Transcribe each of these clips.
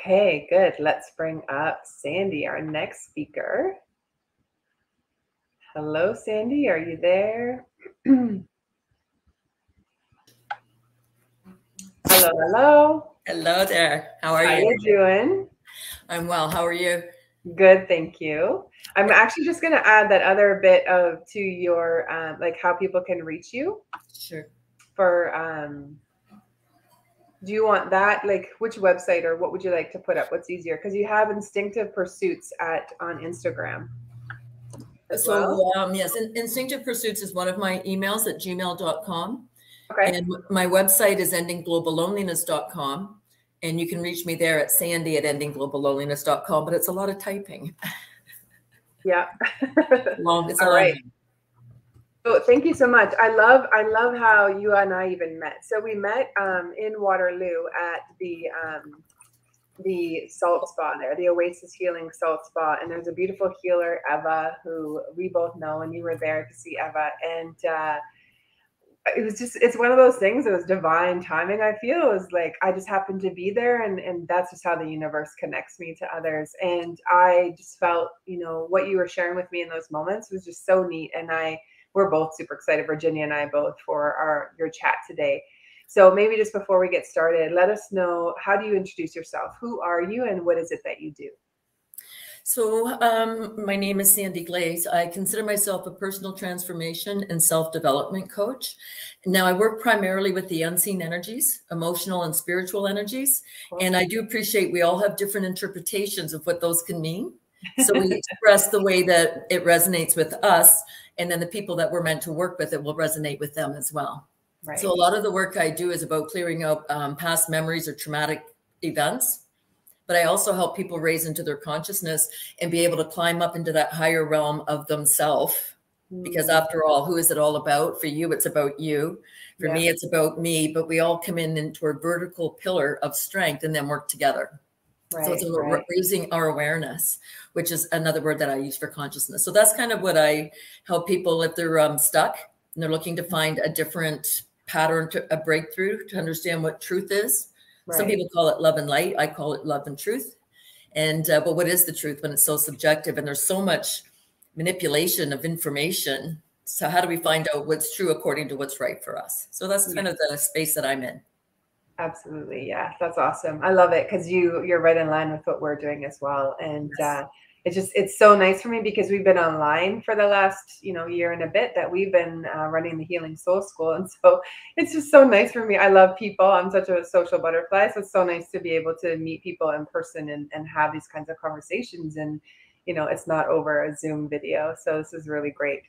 Okay, good. Let's bring up Sandy, our next speaker. Hello, Sandy. Are you there? Hello, hello. Hello there. How are you? How you doing? I'm well. How are you? Good, thank you. I'm actually just going to add that other bit of to your like how people can reach you. Sure. For do you want that, like which website, or what would you like to put up? What's easier? Because you have Instinctive Pursuits on Instagram as well. Yes, Instinctive Pursuits is one of my emails at gmail.com. Okay. And my website is endinggloballoneliness.com. And you can reach me there at sandy@endinggloballoneliness.com, but it's a lot of typing. Yeah. Long. It's All a right. long. So thank you so much. I love how you and I even met. So we met in Waterloo at the salt spa there, the Oasis Healing Salt Spa. And there's a beautiful healer, Eva, who we both know, and you were there to see Eva. And it was just, it's one of those things. It was divine timing. I feel it was like, I just happened to be there, and that's just how the universe connects me to others. And I just felt, what you were sharing with me in those moments was just so neat. And we're both super excited, Virginia and I both, for your chat today. So maybe just before we get started, let us know, how do you introduce yourself? Who are you, and what is it that you do? So my name is Sandy Glaze. I consider myself a personal transformation and self-development coach. Now, I work primarily with the unseen energies, emotional and spiritual energies. Cool. And I do appreciate we all have different interpretations of what those can mean. So we express the way that it resonates with us, and then the people that we're meant to work with, it will resonate with them as well. Right. So a lot of the work I do is about clearing out past memories or traumatic events. But I also help people raise into their consciousness and be able to climb up into that higher realm of themselves. Because after all, who is it all about? For you, it's about you. For me, it's about me. But we all come into a vertical pillar of strength and then work together. Right, so it's about raising our awareness, which is another word that I use for consciousness. So that's kind of what I help people if they're stuck and they're looking to find a different pattern, a breakthrough, to understand what truth is. Right. Some people call it love and light. I call it love and truth. And but what is the truth when it's so subjective and there's so much manipulation of information? So how do we find out what's true according to what's right for us? So that's kind of the space that I'm in. Absolutely. Yeah, that's awesome. I love it because you're right in line with what we're doing as well. And yes. It's so nice for me because we've been online for the last, year and a bit that we've been running the Healing Soul School. And so it's just so nice for me. I love people. I'm such a social butterfly. So it's so nice to be able to meet people in person and have these kinds of conversations. And, it's not over a Zoom video. So this is really great.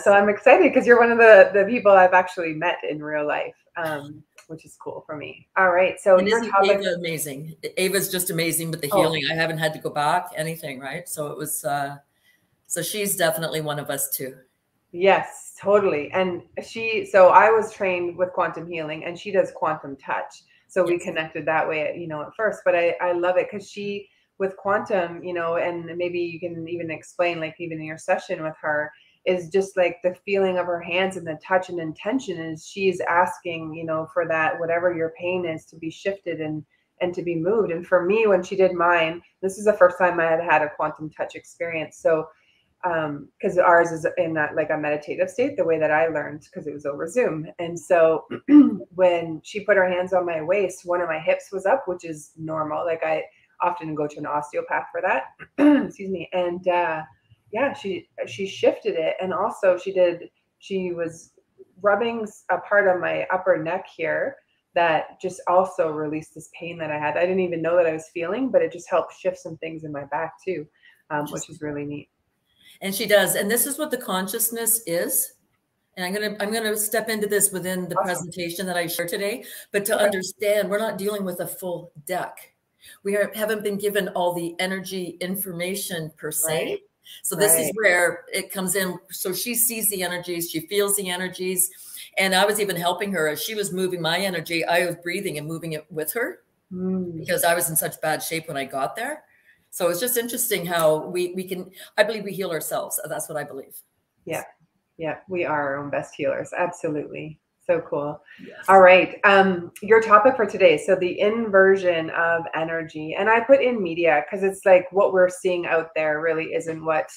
So I'm excited because you're one of the people I've actually met in real life. Which is cool for me. All right. So your topic, Ava amazing. Ava's just amazing with the healing. I haven't had to go back, anything, right? So it was, so she's definitely one of us too. Yes, totally. And so I was trained with quantum healing, and she does quantum touch. So we connected that way, at first, but I love it because she, with quantum, and maybe you can even explain, like even in your session with her, is just like the feeling of her hands and the touch and intention is she's asking, for that, whatever your pain is, to be shifted and to be moved. And for me, when she did mine, this is the first time I had a quantum touch experience. So, because ours is in that, like a meditative state, the way that I learned, because it was over Zoom. And so when she put her hands on my waist, one of my hips was up, which is normal. Like I often go to an osteopath for that. Excuse me. And, yeah, she shifted it. And also she was rubbing a part of my upper neck here that just also released this pain that I had. I didn't even know that I was feeling, but it just helped shift some things in my back too, which is really neat. And she does. And this is what the consciousness is. And I'm gonna step into this within the presentation that I share today. But to understand, we're not dealing with a full deck. We haven't been given all the energy information per se. Right. So this is where it comes in. So she sees the energies, she feels the energies. And I was even helping her as she was moving my energy. I was breathing and moving it with her because I was in such bad shape when I got there. So it's just interesting how we can, I believe we heal ourselves. That's what I believe. Yeah. Yeah. We are our own best healers. Absolutely. So cool. Yes. All right. Your topic for today. So the inversion of energy, and I put in media because it's like what we're seeing out there really isn't what,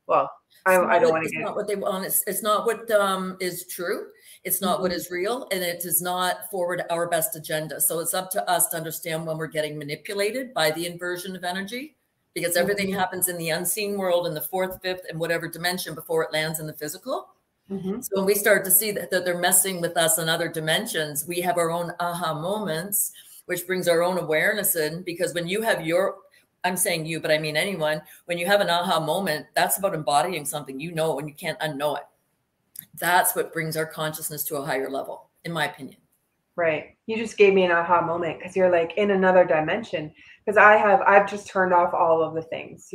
well, I don't want to It's get. not what they want. It's not what is true. It's not what is real, and it does not forward our best agenda. So it's up to us to understand when we're getting manipulated by the inversion of energy, because everything happens in the unseen world, in the fourth, fifth, and whatever dimension before it lands in the physical. So when we start to see that they're messing with us in other dimensions, we have our own aha moments, which brings our own awareness in. Because when you have I'm saying you, but I mean anyone, when you have an aha moment, that's about embodying something you know and you can't unknow it. That's what brings our consciousness to a higher level, in my opinion. Right. You just gave me an aha moment because you're like in another dimension. Because I've just turned off all of the things,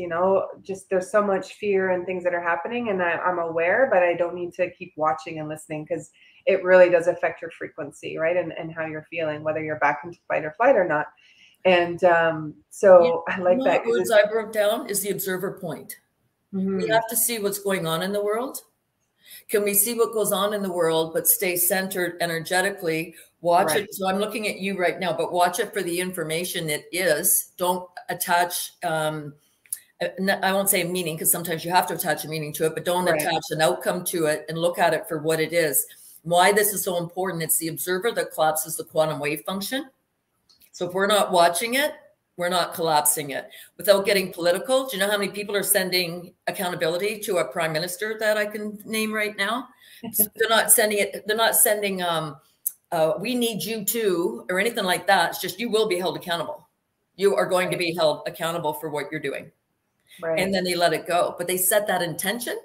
just there's so much fear and things that are happening, and I'm aware, but I don't need to keep watching and listening because it really does affect your frequency, right? And how you're feeling, whether you're back into fight or flight or not. And so I like that. What words I broke down is the observer point. We have to see what's going on in the world. Can we see what goes on in the world, but stay centered energetically? Watch it. So I'm looking at you right now, but watch it for the information it is. Don't attach, I won't say a meaning, because sometimes you have to attach a meaning to it, but don't attach an outcome to it, and look at it for what it is. Why this is so important, it's the observer that collapses the quantum wave function. So if we're not watching it, we're not collapsing it. Without getting political, do you know how many people are sending accountability to a prime minister that I can name right now? They're not sending it. They're not sending, we need you to, or anything like that. It's just, you will be held accountable. You are going to be held accountable for what you're doing. And then they let it go. But they set that intention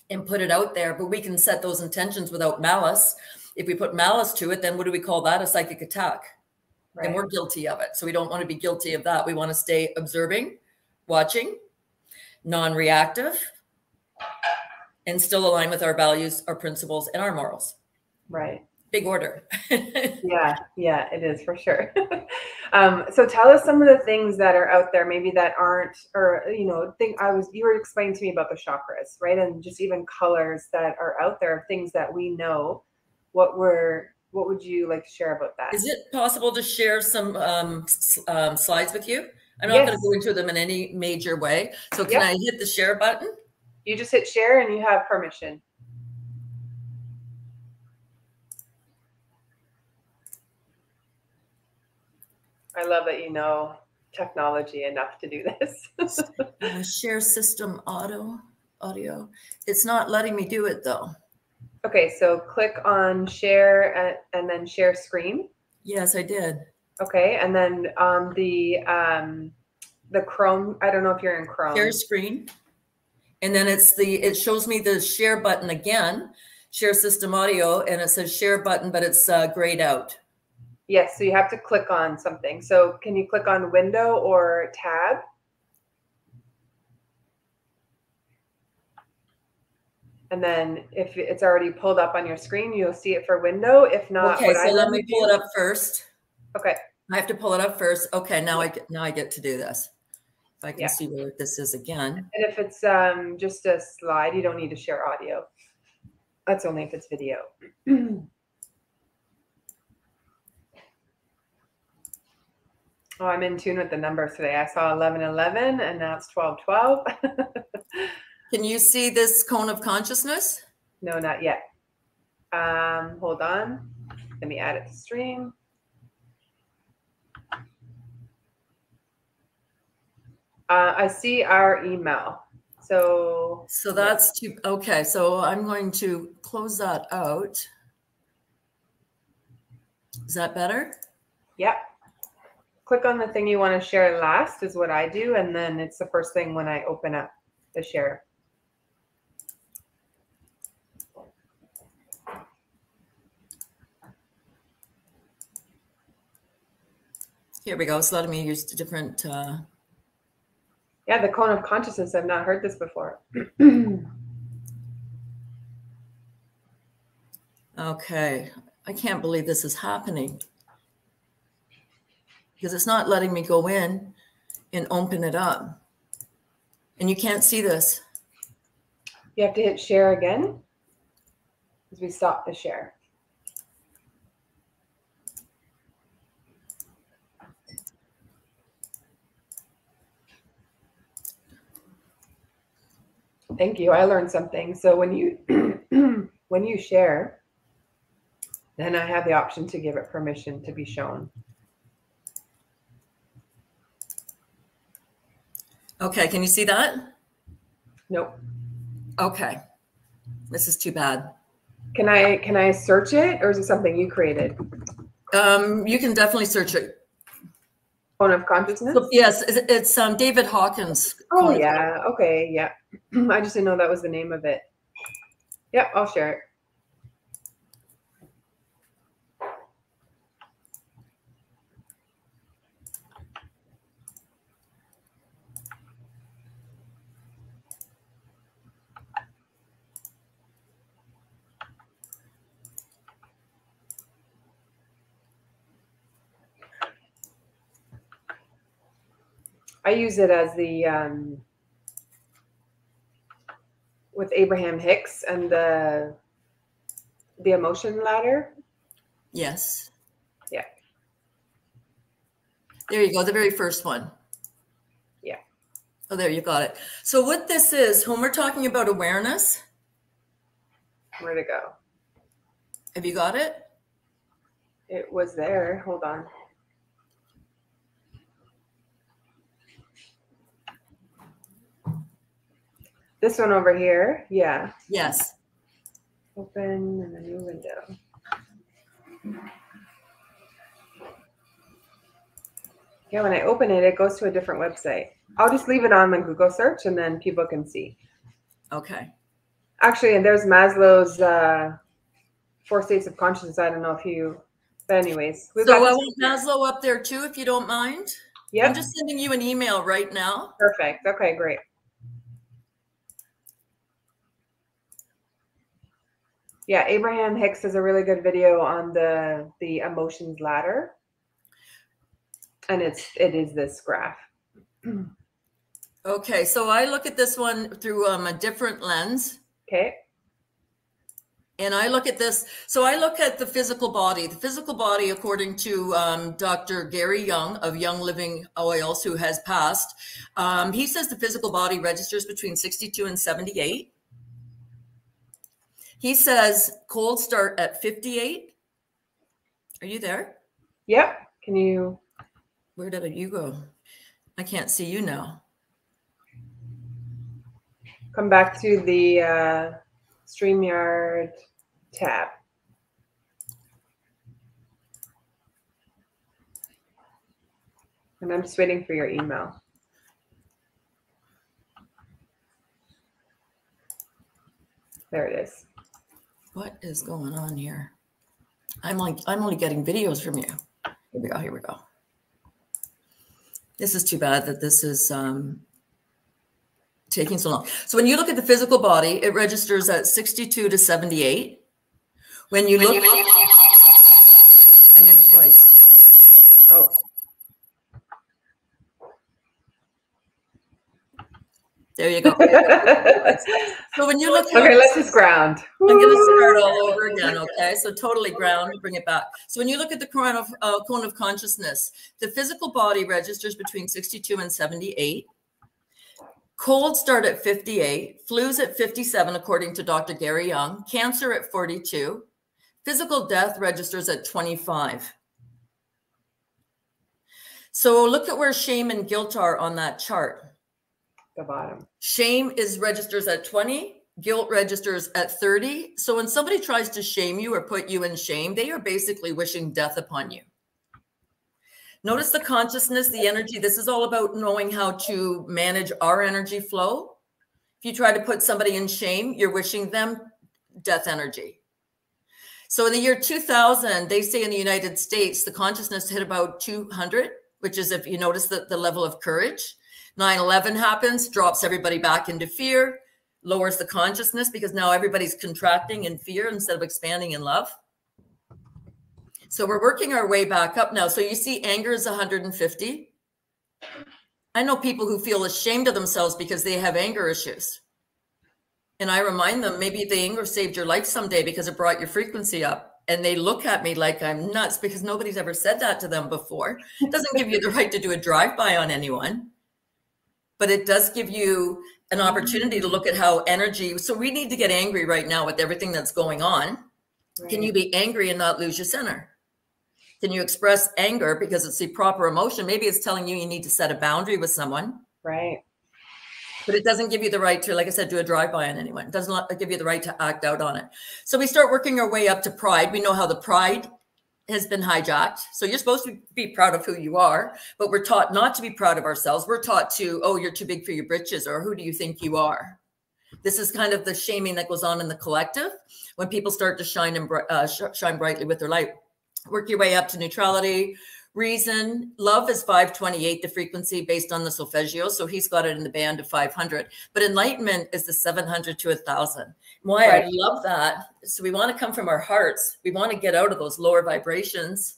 and put it out there. But we can set those intentions without malice. If we put malice to it, then what do we call that? A psychic attack. And we're guilty of it. So we don't want to be guilty of that. We want to stay observing, watching, non-reactive, and still align with our values, our principles, and our morals. Right. Big order. Yeah, it is for sure. So tell us some of the things that are out there, maybe that aren't, or, you were explaining to me about the chakras, right? And just even colors that are out there, things that we know. What would you like to share about that? Is it possible to share some slides with you? I'm not going to go into them in any major way. So can I hit the share button? You just hit share and you have permission. I love that you know technology enough to do this. Share system audio. It's not letting me do it though. Okay, so click on share and then share screen. Yes, I did. Okay, and then on the Chrome, I don't know if you're in Chrome. Share screen. And then it shows me the share button again, share system audio, and it says share button, but it's grayed out. Yes, so you have to click on something. So can you click on window or tab? And then if it's already pulled up on your screen, you'll see it for window. If not, okay, so let me pull it up first. Okay. I have to pull it up first. Okay, now I get to do this. If I can see where this is again. And if it's just a slide, you don't need to share audio. That's only if it's video. Oh, I'm in tune with the numbers today. I saw 11:11 and now it's 12:12. Can you see this cone of consciousness? No, not yet. Hold on. Let me add it to stream. I see our email. So that's okay. So I'm going to close that out. Is that better? Yep. Click on the thing you want to share last is what I do. And then it's the first thing when I open up the share. Here we go. It's letting me use different. Yeah, the cone of consciousness. I've not heard this before. Okay. I can't believe this is happening because it's not letting me go in and open it up. And you can't see this. You have to hit share again because we stopped the share. Thank you. I learned something. So when you when you share, then I have the option to give it permission to be shown. Okay, can you see that? Nope. Okay. This is too bad. Can I search it, or is it something you created? You can definitely search it. Cone of consciousness? So, yes, it's David Hawkins. Oh yeah. Okay, yeah. I just didn't know that was the name of it. Yep, I'll share it. I use it as the with Abraham Hicks and the emotion ladder. Yes. Yeah. There you go, the very first one. Yeah. Oh, there, you got it. So what this is, when we're talking about awareness. Where'd it go? Have you got it? It was there. Hold on. This one over here. Yeah. Yes. Open in a new window. Yeah, when I open it, it goes to a different website. I'll just leave it on the Google search and then people can see. Okay. Actually, and there's Maslow's 4 states of consciousness. I don't know if you, but anyways. So I want Maslow up there too, if you don't mind. Yeah. I'm just sending you an email right now. Perfect. Okay, great. Yeah, Abraham Hicks has a really good video on the emotions ladder. And it is this graph. Okay, so I look at this one through a different lens. Okay. And I look at this. So I look at the physical body. The physical body, according to Dr. Gary Young of Young Living Oils, who has passed, he says the physical body registers between 62 and 78. He says cold start at 58. Are you there? Yep. Can you? Where did you go? I can't see you now. Come back to the StreamYard tab. And I'm just waiting for your email. There it is. What is going on here? I'm only getting videos from you. Here we go. Here we go. This is too bad that this is taking so long. So when you look at the physical body, it registers at 62 to 78. When you look, I'm in twice. Oh. There you go. So when you look, okay, let's just ground. I'm going to start all over again. Okay, so totally ground, bring it back. So when you look at the cone of consciousness, the physical body registers between 62 and 78. Cold start at 58, flus at 57, according to Dr. Gary Young, cancer at 42, physical death registers at 25. So look at where shame and guilt are on that chart. The bottom. Shame registers at 20, guilt registers at 30. So when somebody tries to shame you or put you in shame, they are basically wishing death upon you. Notice the consciousness, the energy. This is all about knowing how to manage our energy flow. If you try to put somebody in shame, you're wishing them death energy. So in the year 2000, they say in the United States, the consciousness hit about 200, which is, if you notice, the level of courage. 9/11 happens, drops everybody back into fear, lowers the consciousness because now everybody's contracting in fear instead of expanding in love. So we're working our way back up now. So you see anger is 150. I know people who feel ashamed of themselves because they have anger issues. And I remind them, maybe the anger saved your life someday because it brought your frequency up. And they look at me like I'm nuts because nobody's ever said that to them before. It doesn't give you the right to do a drive-by on anyone. But it does give you an opportunity to look at how energy, so we need to get angry right now with everything that's going on. Right. Can you be angry and not lose your center? Can you express anger because it's the proper emotion? Maybe it's telling you need to set a boundary with someone. Right. But it doesn't give you the right to, like I said, do a drive-by on anyone. It doesn't give you the right to act out on it. So we start working our way up to pride. We know how the pride has been hijacked. So you're supposed to be proud of who you are, but we're taught not to be proud of ourselves. We're taught to, oh, you're too big for your britches, or who do you think you are? This is kind of the shaming that goes on in the collective when people start to shine brightly with their light. Work your way up to neutrality. Reason, love is 528, the frequency based on the solfeggio. So he's got it in the band of 500. But enlightenment is the 700 to 1,000. Why I love that. So we want to come from our hearts. We want to get out of those lower vibrations,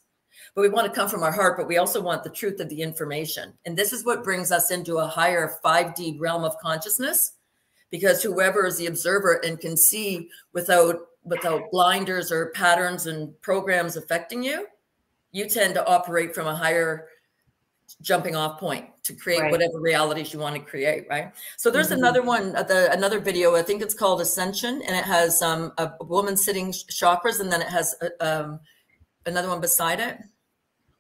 but we want to come from our heart, but we also want the truth of the information. And this is what brings us into a higher 5D realm of consciousness, because whoever is the observer and can see without blinders or patterns and programs affecting you, you tend to operate from a higher jumping off point to create whatever realities you want to create, right? So there's another one, another video, I think it's called Ascension, and it has a woman sitting chakras, and then it has another one beside it.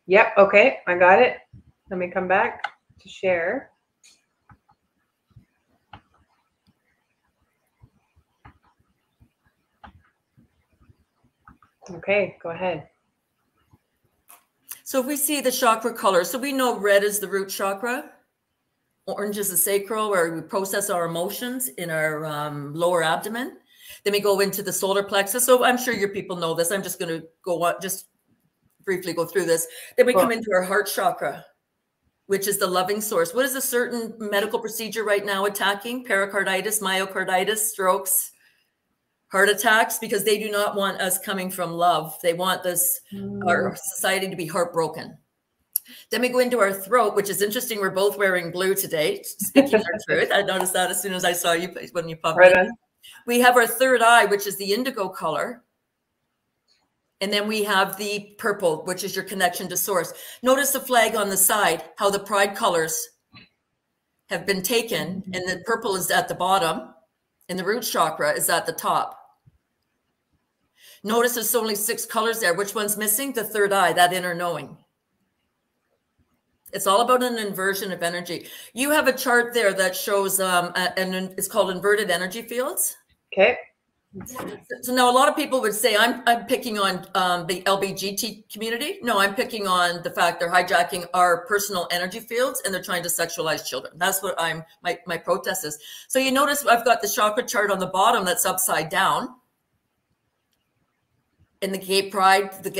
Yep, okay, I got it. Let me come back to share. Okay, go ahead. So if we see the chakra color, so we know red is the root chakra, orange is the sacral, where we process our emotions in our lower abdomen. Then we go into the solar plexus. So I'm sure your people know this. I'm just going to go on, just briefly go through this. Then we come into our heart chakra, which is the loving source. What is a certain medical procedure right now attacking? Pericarditis, myocarditis, strokes, heart attacks, because they do not want us coming from love. They want this, our society to be heartbroken. Then we go into our throat, which is interesting. We're both wearing blue today, speaking our truth. I noticed that as soon as I saw you when you popped in. We have our third eye, which is the indigo color. And then we have the purple, which is your connection to source. Notice the flag on the side, how the pride colors have been taken, and the purple is at the bottom and the root chakra is at the top. Notice there's only 6 colors there. Which one's missing? The third eye, that inner knowing. It's all about an inversion of energy. You have a chart there that shows, and it's called inverted energy fields. Okay. So now a lot of people would say, I'm picking on the LBGT community. No, I'm picking on the fact they're hijacking our personal energy fields and they're trying to sexualize children. That's what my protest is. So you notice I've got the chakra chart on the bottom that's upside down. And the gay pride, the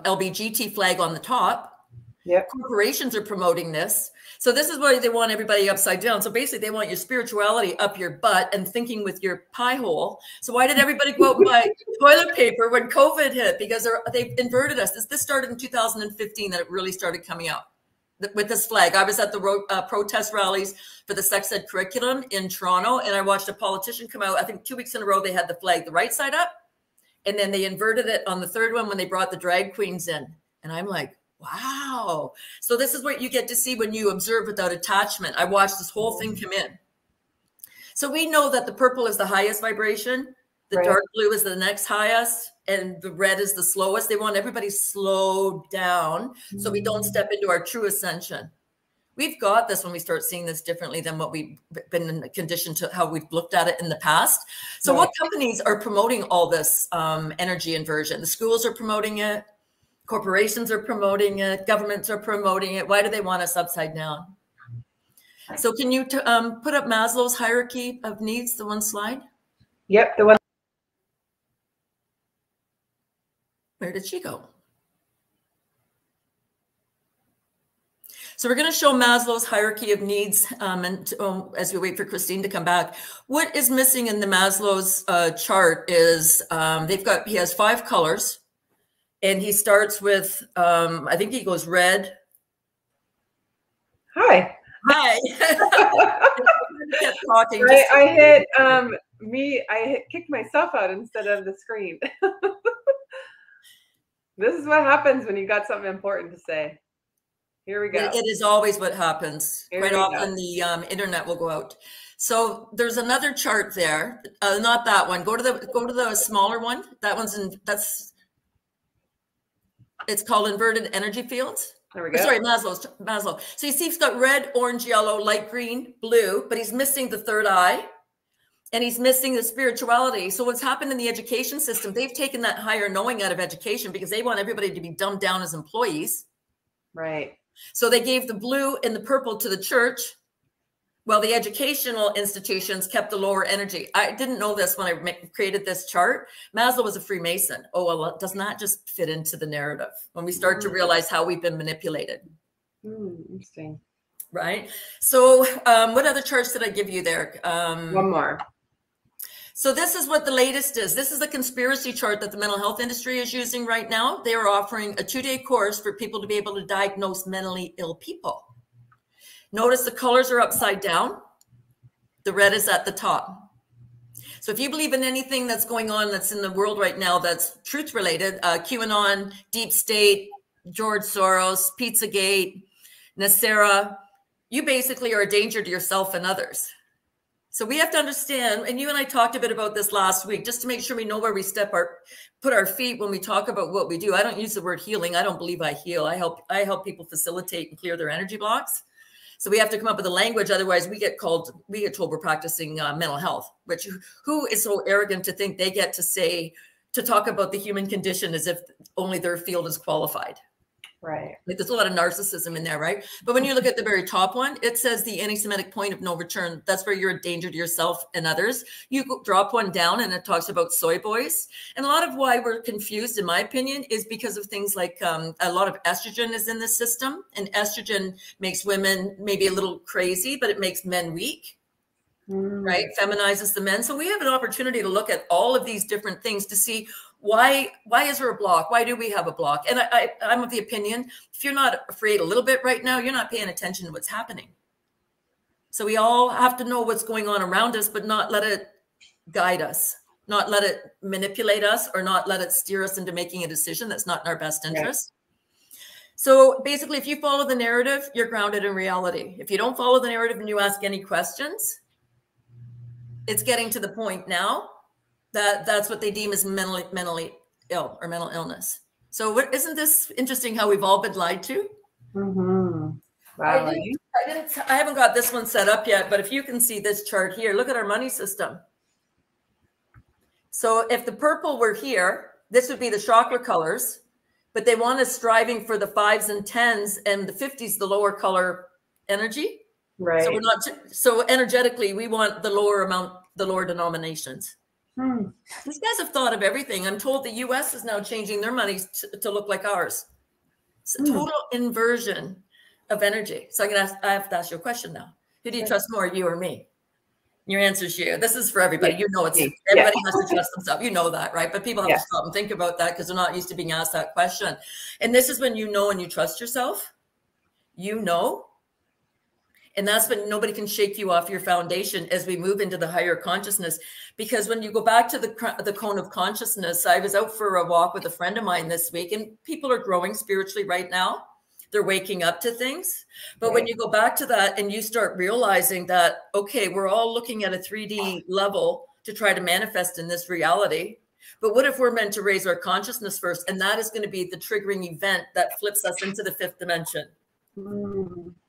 LBGT flag on the top. Yep. Corporations are promoting this. So this is why they want everybody upside down. So basically they want your spirituality up your butt and thinking with your pie hole. So why did everybody go out and buy toilet paper when COVID hit? Because they've inverted us. This started in 2015 that it really started coming out with this flag. I was at the protest rallies for the sex ed curriculum in Toronto, and I watched a politician come out. I think 2 weeks in a row, they had the flag the right side up. And then they inverted it on the third one when they brought the drag queens in. And I'm like, wow. So this is what you get to see when you observe without attachment. I watched this whole thing come in. So we know that the purple is the highest vibration. The dark blue is the next highest. And the red is the slowest. They want everybody slowed down so we don't step into our true ascension. We've got this when we start seeing this differently than what we've been conditioned to, how we've looked at it in the past. So what companies are promoting all this energy inversion? The schools are promoting it. Corporations are promoting it. Governments are promoting it. Why do they want us upside down? So can you put up Maslow's hierarchy of needs, the one slide? Yep, the one. Where did she go? So we're going to show Maslow's hierarchy of needs as we wait for Christine to come back. What is missing in the Maslow's chart is he has 5 colors, and he starts with, I think he goes red. Hi. Hi. I kicked myself out instead of the screen. This is what happens when you got something important to say. Here we go. It is always what happens. Quite often the internet will go out. So there's another chart there. Not that one. Go to the smaller one. That one's it's called inverted energy fields. There we go. Sorry, Maslow. So you see he's got red, orange, yellow, light green, blue, but he's missing the third eye and he's missing the spirituality. So what's happened in the education system, they've taken that higher knowing out of education because they want everybody to be dumbed down as employees. Right. So they gave the blue and the purple to the church. Well, the educational institutions kept the lower energy. I didn't know this when I created this chart. Maslow was a Freemason. Oh, well, it does not just fit into the narrative when we start to realize how we've been manipulated. Interesting. Right. So what other charts did I give you there? One more. So this is what the latest is. This is the conspiracy chart that the mental health industry is using right now. They are offering a 2-day course for people to be able to diagnose mentally ill people. Notice the colors are upside down. The red is at the top. So if you believe in anything that's going on that's in the world right now that's truth related, QAnon, Deep State, George Soros, Pizzagate, Nasera, you basically are a danger to yourself and others. So we have to understand, and you and I talked a bit about this last week, just to make sure we know where we put our feet when we talk about what we do. I don't use the word healing. I don't believe I heal. I help people facilitate and clear their energy blocks. So we have to come up with a language. Otherwise we get told we're practicing mental health, which who is so arrogant to think they get to talk about the human condition as if only their field is qualified. Right. Like there's a lot of narcissism in there, right? But when you look at the very top one, it says the anti-Semitic point of no return. That's where you're a danger to yourself and others. You drop one down and it talks about soy boys. And a lot of why we're confused, in my opinion, is because of things like a lot of estrogen is in the system. And estrogen makes women maybe a little crazy, but it makes men weak. Right? Feminizes the men. So we have an opportunity to look at all of these different things to see why is there a block? Why do we have a block? And I'm of the opinion, if you're not afraid a little bit right now, you're not paying attention to what's happening. So we all have to know what's going on around us, but not let it guide us, not let it manipulate us, or not let it steer us into making a decision that's not in our best interest. Right. So basically, if you follow the narrative, you're grounded in reality. If you don't follow the narrative and you ask any questions, it's getting to the point now that's what they deem as mentally ill or mental illness. So isn't this interesting how we've all been lied to? Wow. I haven't got this one set up yet, but if you can see this chart here, look at our money system. So if the purple were here, this would be the chakra colors, but they want us striving for the 5s and 10s and the 50s, the lower color energy. Right. So we're not, so energetically, we want the lower amount, the lower denominations. These guys have thought of everything. I'm told the US is now changing their money to look like ours. It's a total inversion of energy. So I have to ask you a question now. Who do you trust more, you or me? Your answer is you. This is for everybody. You know, everybody has to trust themselves. You know that, right? But people have to stop and think about that because they're not used to being asked that question. And this is when you know and you trust yourself. You know. And that's when nobody can shake you off your foundation as we move into the higher consciousness. Because when you go back to the cone of consciousness, I was out for a walk with a friend of mine this week, and people are growing spiritually right now. They're waking up to things. But when you go back to that and you start realizing that, okay, we're all looking at a 3D level to try to manifest in this reality. But what if we're meant to raise our consciousness first? And that is going to be the triggering event that flips us into the 5th dimension.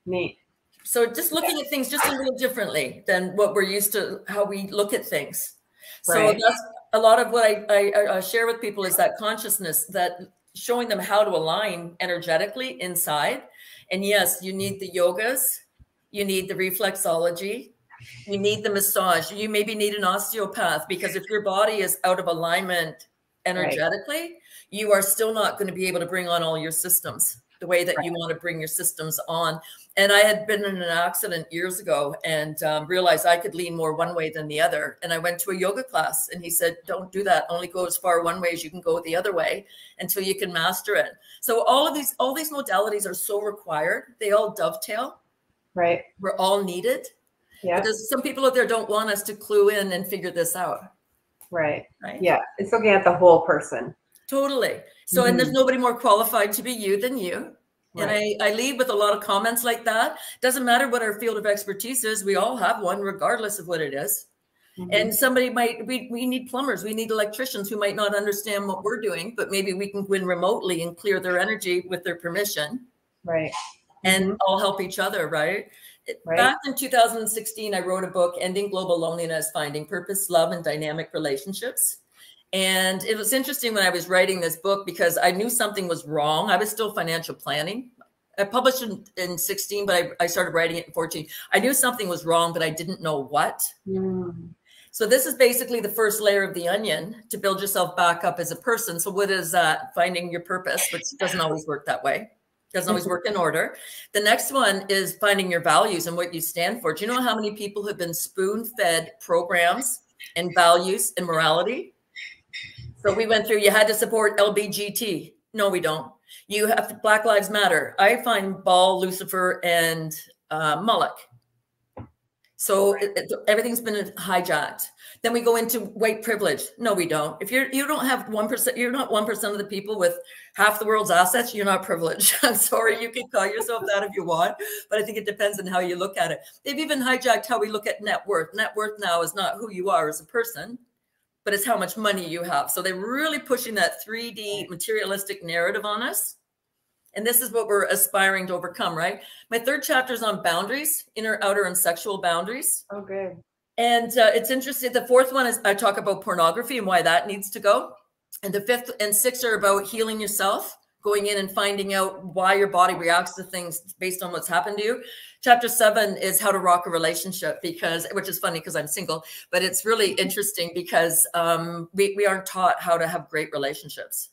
Neat. So just looking at things just a little differently than what we're used to, how we look at things. So that's a lot of what I share with people is that consciousness, that showing them how to align energetically inside. And yes, you need the yogas, you need the reflexology, you need the massage, you maybe need an osteopath, because if your body is out of alignment energetically, you are still not going to be able to bring on all your systems the way that you want to bring your systems on. And I had been in an accident years ago and realized I could lean more one way than the other. And I went to a yoga class and he said, don't do that. Only go as far one way as you can go the other way until you can master it. So all these modalities are so required. They all dovetail. Right. We're all needed. Yeah. Because some people out there don't want us to clue in and figure this out. Right. Yeah. It's looking at the whole person. Totally. So, and there's nobody more qualified to be you than you. And I leave with a lot of comments like that. Doesn't matter what our field of expertise is. We all have one, regardless of what it is. And somebody we need plumbers, we need electricians who might not understand what we're doing, but maybe we can go in remotely and clear their energy with their permission. Right. And all help each other, right? Back in 2016, I wrote a book, Ending Global Loneliness, Finding Purpose, Love, and Dynamic Relationships. And it was interesting when I was writing this book because I knew something was wrong. I was still financial planning. I published in 16, but I started writing it in 14. I knew something was wrong, but I didn't know what. So this is basically the first layer of the onion to build yourself back up as a person. So what is that? Finding your purpose, which doesn't always work that way. Doesn't always work in order. The next one is finding your values and what you stand for. Do you know how many people have been spoon-fed programs and values and morality? So we went through, you had to support LBGT. No, we don't. You have Black Lives Matter. I find Baal, Lucifer, and Moloch. So everything's been hijacked. Then we go into white privilege. No, we don't. If you don't have 1%, you're not 1% of the people with half the world's assets, you're not privileged. I'm sorry, you can call yourself that if you want, but I think it depends on how you look at it. They've even hijacked how we look at net worth. Net worth now is not who you are as a person, but it's how much money you have. So they're really pushing that 3D materialistic narrative on us. And this is what we're aspiring to overcome, right? My third chapter is on boundaries, inner, outer, and sexual boundaries. Oh, good. And it's interesting. The fourth one is I talk about pornography and why that needs to go. And the fifth and sixth are about healing yourself, going in and finding out why your body reacts to things based on what's happened to you. Chapter 7 is how to rock a relationship, which is funny because I'm single, but it's really interesting because we aren't taught how to have great relationships.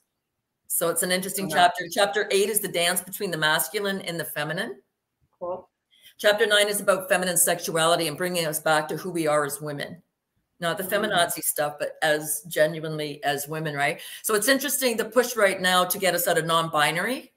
So it's an interesting chapter. Chapter 8 is the dance between the masculine and the feminine. Cool. Chapter 9 is about feminine sexuality and bringing us back to who we are as women. Not the feminazi stuff, but as genuinely as women, right? So it's interesting, the push right now to get us out of non-binary.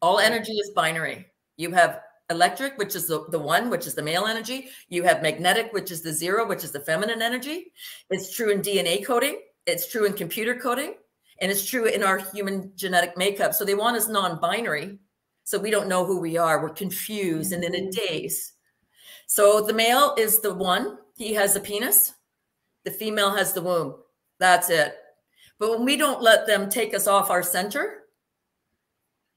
All energy is binary. You have electric, which is the one, which is the male energy. You have magnetic, which is the 0, which is the feminine energy. It's true in DNA coding. It's true in computer coding. And it's true in our human genetic makeup. So they want us non-binary. So we don't know who we are. We're confused and in a daze. So the male is the 1. He has the penis. The female has the womb. That's it. But when we don't let them take us off our center,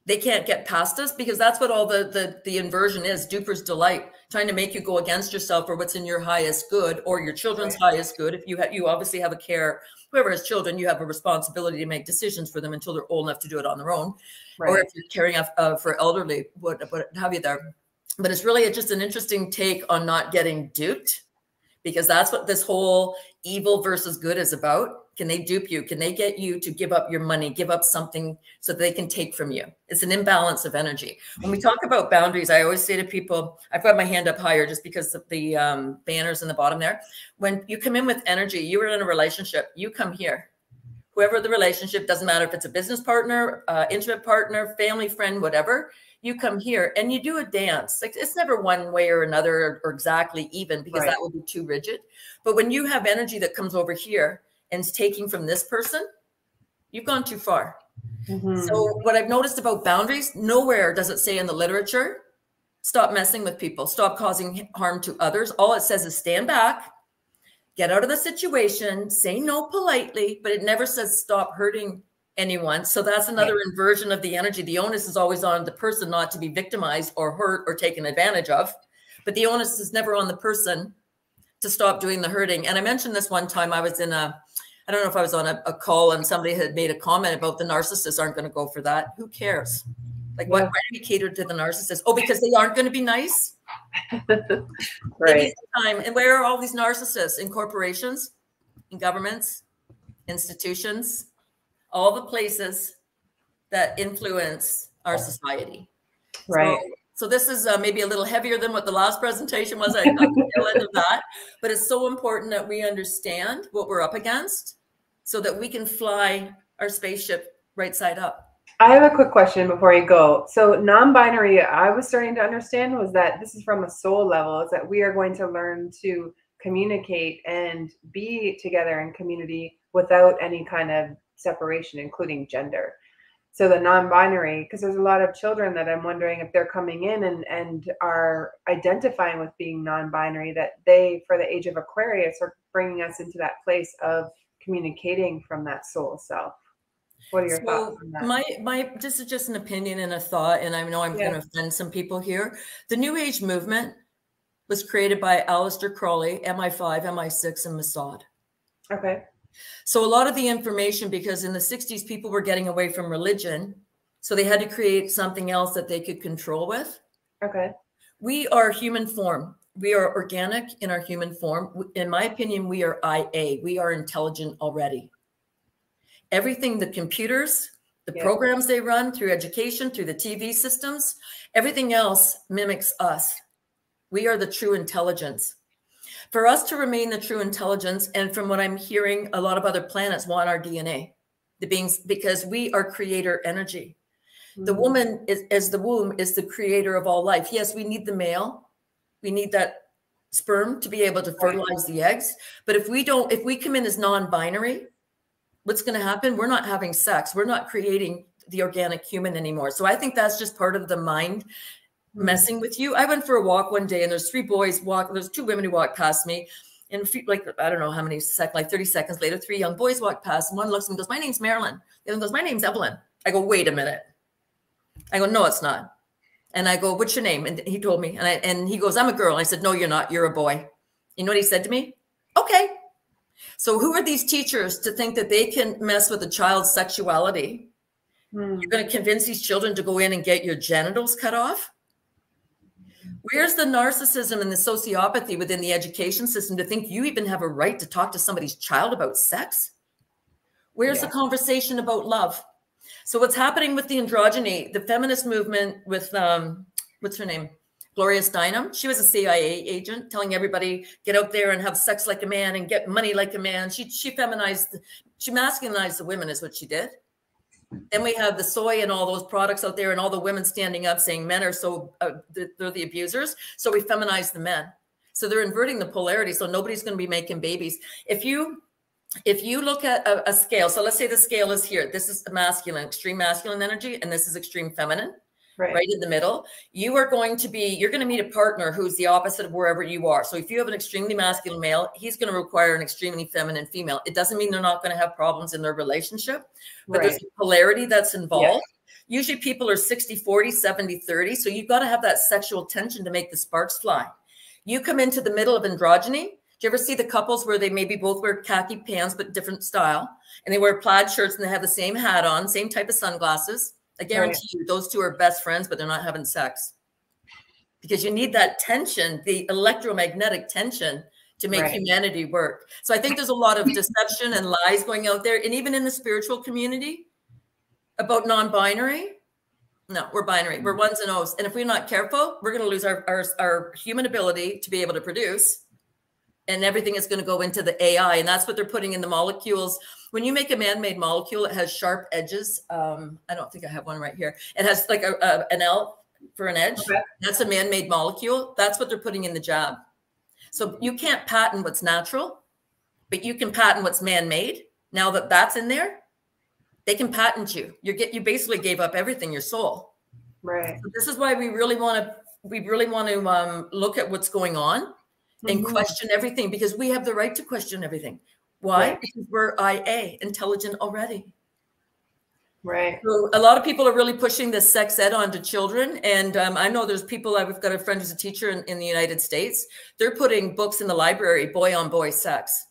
they can't get past us, because that's what all the inversion is, duper's delight, trying to make you go against yourself or what's in your highest good or your children's highest good. If you obviously have a care, whoever has children, you have a responsibility to make decisions for them until they're old enough to do it on their own. Right. Or if you're caring for elderly, what have you there. But it's really just an interesting take on not getting duped, because that's what this whole evil versus good is about. Can they dupe you? Can they get you to give up your money, give up something so that they can take from you? It's an imbalance of energy. When we talk about boundaries, I always say to people, I've got my hand up higher just because of the banners in the bottom there. When you come in with energy, you are in a relationship, you come here. Whoever the relationship, doesn't matter if it's a business partner, intimate partner, family, friend, whatever, you come here and you do a dance. Like, it's never one way or another or exactly even, because that would be too rigid. But when you have energy that comes over here and is taking from this person, you've gone too far. So what I've noticed about boundaries, nowhere does it say in the literature, stop messing with people, stop causing harm to others. All it says is stand back, get out of the situation, say no politely, but it never says stop hurting anyone. So that's another inversion of the energy. The onus is always on the person not to be victimized or hurt or taken advantage of, but the onus is never on the person to stop doing the hurting. And I mentioned this one time, I was in I don't know if I was on a call and somebody had made a comment about the narcissists aren't going to go for that. Who cares? Like, why do we cater to the narcissists? Oh, because they aren't going to be nice? Right. Time. And where are all these narcissists? In corporations, in governments, institutions, all the places that influence our society. Right. So this is maybe a little heavier than what the last presentation was. I got the tail end of that, but it's so important that we understand what we're up against so that we can fly our spaceship right side up. I have a quick question before you go. So non-binary, I was starting to understand was that this is from a soul level, is that we are going to learn to communicate and be together in community without any kind of separation, including gender. So the non-binary, because there's a lot of children that I'm wondering if they're coming in and are identifying with being non-binary, that they, for the age of Aquarius, are bringing us into that place of communicating from that soul self. What are your thoughts on that? This is just an opinion and a thought, and I know I'm going to offend some people here. The New Age movement was created by Aleister Crowley, MI5, MI6, and Maslow. Okay. So a lot of the information, because in the 60s, people were getting away from religion, so they had to create something else that they could control with. Okay. We are human form. We are organic in our human form. In my opinion, we are IA. We are intelligent already. Everything, the computers, the programs they run through education, through the TV systems, everything else mimics us. We are the true intelligence. For us to remain the true intelligence, and from what I'm hearing, a lot of other planets want our DNA, the beings, because we are creator energy. The woman is, as the womb, is the creator of all life. Yes, we need the male. We need that sperm to be able to fertilize the eggs. But if we come in as non-binary, what's going to happen? We're not having sex. We're not creating the organic human anymore. So I think that's just part of the mind messing with you. I went for a walk one day, and there's there's two women who walked past me, and like, I don't know how many seconds, like 30 seconds later, three young boys walked past, and one looks at me and goes, "My name's Marilyn." The other one goes, "My name's Evelyn." I go, "Wait a minute." I go, "No, it's not." And I go, "What's your name?" And he told me, and he goes, "I'm a girl." And I said, "No, you're not. You're a boy." You know what he said to me? "Okay." So who are these teachers to think that they can mess with a child's sexuality? You're going to convince these children to go in and get your genitals cut off? Where's the narcissism and the sociopathy within the education system to think you even have a right to talk to somebody's child about sex? Where's the conversation about love? So what's happening with the androgyny, the feminist movement with, what's her name? Gloria Steinem. She was a CIA agent telling everybody, get out there and have sex like a man and get money like a man. She masculinized the women is what she did. Then we have the soy and all those products out there and all the women standing up saying men are so, they're the abusers. So we feminize the men. So they're inverting the polarity. So nobody's going to be making babies. If you look at a scale, so let's say the scale is here. This is the masculine, extreme masculine energy, and this is extreme feminine. Right in the middle, you're going to meet a partner who's the opposite of wherever you are. So if you have an extremely masculine male, he's going to require an extremely feminine female. It doesn't mean they're not going to have problems in their relationship, but there's a polarity that's involved. Usually people are 60-40, 70-30. So you've got to have that sexual tension to make the sparks fly. You come into the middle of androgyny. Do you ever see the couples where they maybe both wear khaki pants, but different style, and they wear plaid shirts and they have the same hat on, same type of sunglasses? I guarantee you those two are best friends, but they're not having sex, because you need that tension, the electromagnetic tension, to make humanity work. So I think there's a lot of deception and lies going out there. And even in the spiritual community about non-binary, no, we're binary. We're ones and O's. And if we're not careful, we're going to lose our human ability to be able to produce. And everything is going to go into the AI. And that's what they're putting in the molecules. When you make a man-made molecule, it has sharp edges. I don't think I have one right here. It has like an L for an edge. Okay. That's a man-made molecule. That's what they're putting in the jab. So you can't patent what's natural, but you can patent what's man-made. Now that that's in there, they can patent you. You basically gave up everything, your soul. Right. So this is why we really want to look at what's going on and question everything, because we have the right to question everything. Why? Right. Because we're IA, intelligent already. Right. So a lot of people are really pushing this sex ed onto children. And I know there's people, I've got a friend who's a teacher in the United States. They're putting books in the library, boy on boy sex,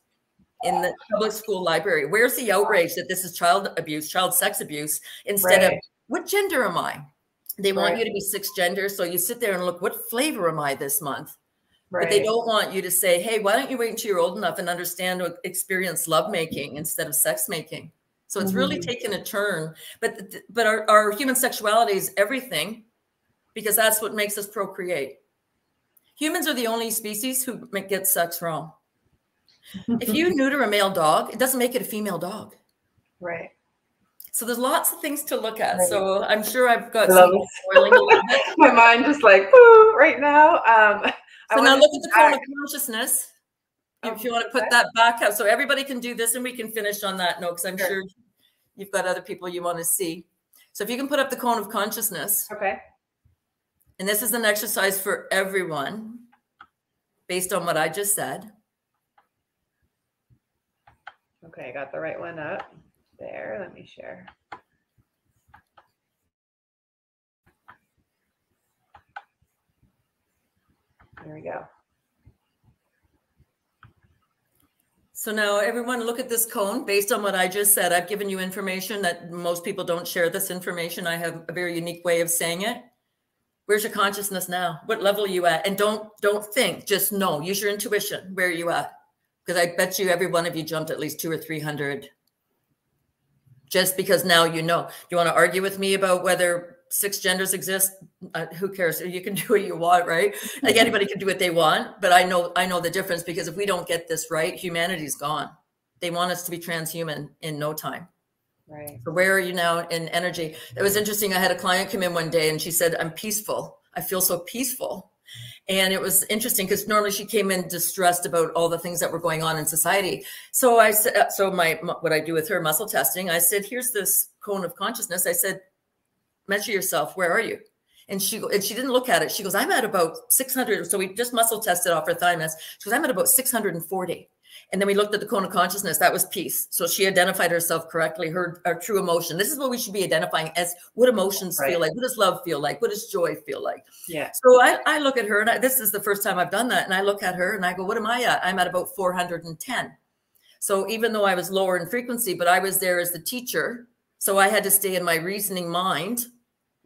in the public school library. Where's the outrage that this is child abuse, child sex abuse, instead of what gender am I? They want you to be 6 genders. So you sit there and look, what flavor am I this month? But they don't want you to say, hey, why don't you wait until you're old enough and understand or experience lovemaking instead of sex making? So it's really taken a turn. But our human sexuality is everything, because that's what makes us procreate. Humans are the only species who get sex wrong. If you neuter a male dog, it doesn't make it a female dog. Right. So there's lots of things to look at. Right. So I'm sure I've got some boiling a little bit. My mind just like, woo, right now. So now look at the cone of consciousness. If you want to put that back up, so everybody can do this, and we can finish on that note, because I'm sure you've got other people you want to see. So if you can put up the cone of consciousness. Okay. And this is an exercise for everyone based on what I just said. Okay, I got the right one up there. Let me share. There we go. So now everyone look at this cone based on what I just said. I've given you information that most people don't share this information. I have a very unique way of saying it. Where's your consciousness now? What level are you at? And don't think, just know, use your intuition. Where are you at? Because I bet you every one of you jumped at least 200 or 300. Just because now you know. You want to argue with me about whether 6 genders exist? Who cares? You can do what you want, right? Like anybody can do what they want, but I know the difference, because if we don't get this right, humanity's gone. They want us to be transhuman in no time. Right. So where are you now in energy? It was interesting. I had a client come in one day and she said, I'm peaceful. I feel so peaceful. And it was interesting because normally she came in distressed about all the things that were going on in society. So I said, what I do with her muscle testing, I said, here's this cone of consciousness. I said, measure yourself. Where are you? And she didn't look at it. She goes, I'm at about 600. So we just muscle tested off her thigh mass. She goes, I'm at about 640. And then we looked at the cone of consciousness. That was peace. So she identified herself correctly, her true emotion. This is what we should be identifying as what emotions feel like. What does love feel like? What does joy feel like? Yeah. So I look at her, and this is the first time I've done that. And I look at her and I go, what am I at? I'm at about 410. So even though I was lower in frequency, but I was there as the teacher. So I had to stay in my reasoning mind.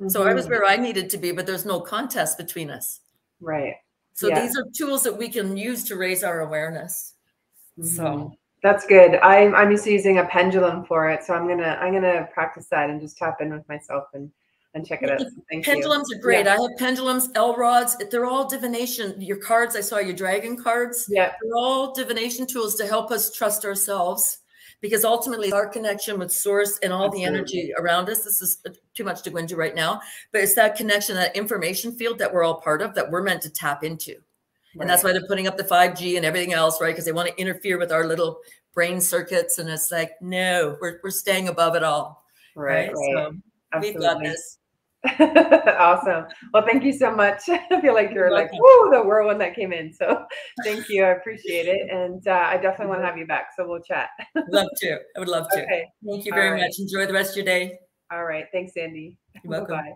Mm-hmm. So I was where I needed to be, but there's no contest between us. Right. So these are tools that we can use to raise our awareness. So that's good. I'm used to using a pendulum for it, so I'm gonna practice that and just tap in with myself and check it out. Thank Pendulums are great. I have pendulums, L rods. They're all divination. Your cards, I saw your dragon cards. Yeah, they're all divination tools to help us trust ourselves, because ultimately our connection with source and all the energy around us. This is too much to go into right now, but it's that connection, that information field that we're all part of, that we're meant to tap into. Right. And that's why they're putting up the 5G and everything else, right? Because they want to interfere with our little brain circuits. And it's like, no, we're staying above it all. Right. So we've got this. Awesome. Well, thank you so much. I feel like you're like, woo, the whirlwind that came in. So thank you. I appreciate it. And I definitely want to have you back. So we'll chat. Love to. I would love to. Okay. Thank you very much. Enjoy the rest of your day. All right. Thanks, Sandy. You're welcome. Bye.